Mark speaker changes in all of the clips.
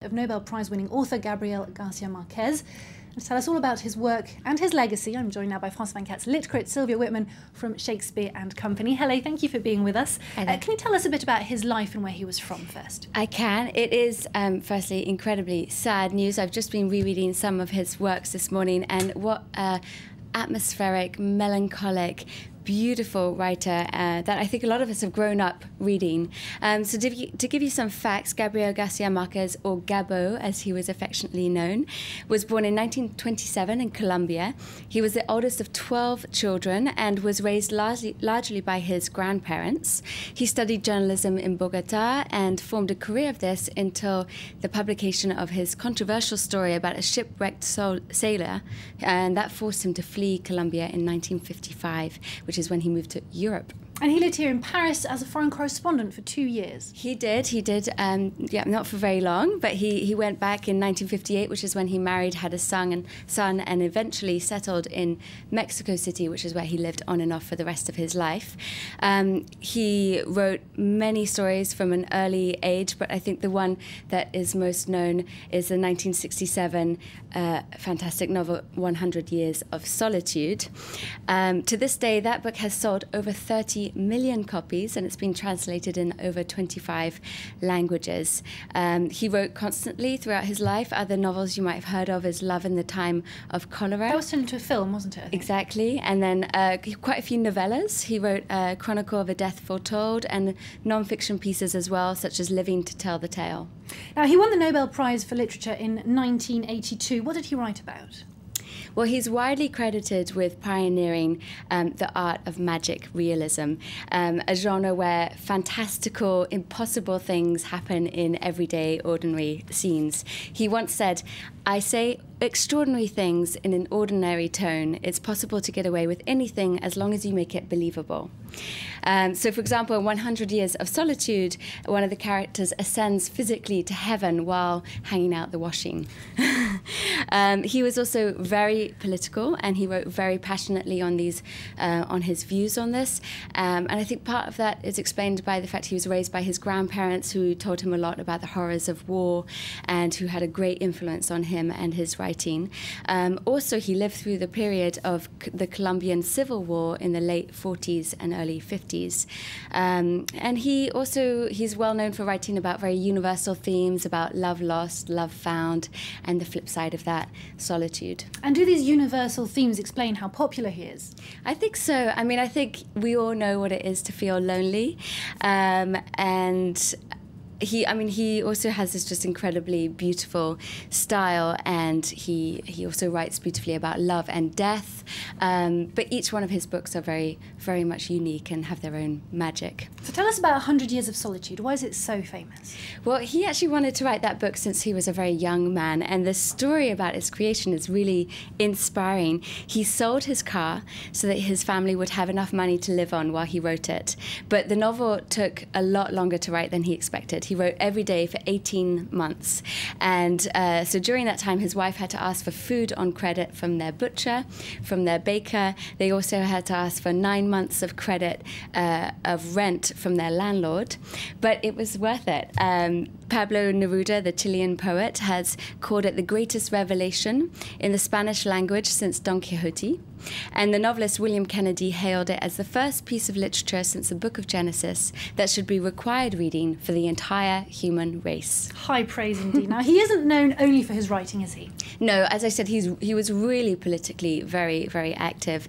Speaker 1: of Nobel Prize-winning author Gabriel Garcia Marquez. And to tell us all about his work and his legacy, I'm joined now by France 24's lit crit Sylvia Whitman from Shakespeare and Company. Hello, thank you for being with us. Can you tell us a bit about his life and where he was from first?
Speaker 2: I can. It is, firstly, incredibly sad news. I've just been rereading some of his works this morning, and what atmospheric, melancholic, beautiful writer that I think a lot of us have grown up reading. So to give you some facts, Gabriel Garcia Marquez, or Gabo as he was affectionately known, was born in 1927 in Colombia. He was the oldest of 12 children and was raised largely by his grandparents. He studied journalism in Bogota and formed a career of this until the publication of his controversial story about a shipwrecked sailor, and that forced him to flee Colombia in 1955, which is when he moved to Europe.
Speaker 1: And he lived here in Paris as a foreign correspondent for 2 years.
Speaker 2: He did, yeah, not for very long, but he went back in 1958, which is when he married, had a son, and eventually settled in Mexico City, which is where he lived on and off for the rest of his life. He wrote many stories from an early age, but I think the one that is most known is the 1967 fantastic novel, 100 Years of Solitude. To this day, that book has sold over 30 million copies, and it's been translated in over 25 languages. He wrote constantly throughout his life. Other novels you might have heard of is Love in the Time of Cholera.
Speaker 1: That was turned into a film, wasn't it?
Speaker 2: Exactly. And then quite a few novellas. He wrote Chronicle of a Death Foretold, and non-fiction pieces as well, such as Living to Tell the Tale.
Speaker 1: Now, he won the Nobel Prize for Literature in 1982. What did he write about?
Speaker 2: Well, he's widely credited with pioneering the art of magic realism, a genre where fantastical, impossible things happen in everyday, ordinary scenes. He once said, "I say extraordinary things in an ordinary tone. It's possible to get away with anything as long as you make it believable." So, for example, in 100 Years of Solitude, one of the characters ascends physically to heaven while hanging out the washing. He was also very political, and he wrote very passionately on his views on this. And I think part of that is explained by the fact he was raised by his grandparents, who told him a lot about the horrors of war and who had a great influence on him and his writing. Also, he lived through the period of the Colombian Civil War in the late 40s and early 50s. And he's well known for writing about very universal themes, about love lost, love found, and the flip side of that, solitude. And
Speaker 1: do these universal themes explain how popular he is?
Speaker 2: I think so. I mean, I think we all know what it is to feel lonely, and he also has this just incredibly beautiful style, and he also writes beautifully about love and death. But each one of his books are very, very much unique and have their own magic.
Speaker 1: So tell us about 100 Years of Solitude. Why is it so famous?
Speaker 2: Well, he actually wanted to write that book since he was a very young man, and the story about its creation is really inspiring. He sold his car so that his family would have enough money to live on while he wrote it. But the novel took a lot longer to write than he expected. He wrote every day for 18 months. And so during that time, his wife had to ask for food on credit from their butcher, from their baker. They also had to ask for 9 months of credit of rent from their landlord. But it was worth it. Pablo Neruda, the Chilean poet, has called it the greatest revelation in the Spanish language since Don Quixote. And the novelist William Kennedy hailed it as the first piece of literature since the Book of Genesis that should be required reading for the entire human race.
Speaker 1: High praise indeed. Now, he isn't known only for his writing, is he?
Speaker 2: No, as I said, he was really politically very, very active.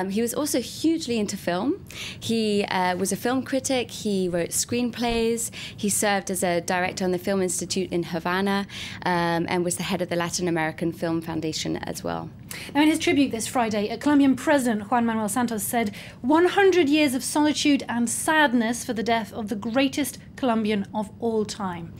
Speaker 2: He was also hugely into film. He was a film critic. He wrote screenplays. He served as a director on the Film Institute in Havana, and was the head of the Latin American Film Foundation as well.
Speaker 1: Now, in his tribute this Friday, Colombian President Juan Manuel Santos said 100 years of solitude and sadness for the death of the greatest Colombian of all time.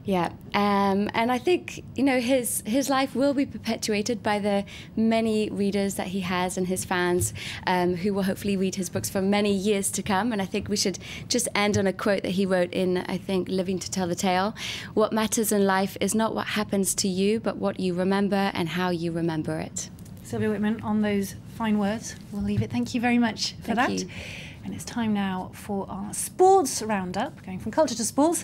Speaker 2: Yeah, and I think, you know, his life will be perpetuated by the many readers that he has and his fans who will hopefully read his books for many years to come. And I think we should just end on a quote that he wrote in, I think, Living to Tell the Tale. "What matters in life is not what happens to you, but what you remember and how you remember it."
Speaker 1: Sylvia Whitman, on those fine words, we'll leave it. Thank you very much for that.
Speaker 2: Thank you.
Speaker 1: And it's time now for our sports roundup, going from culture to sports.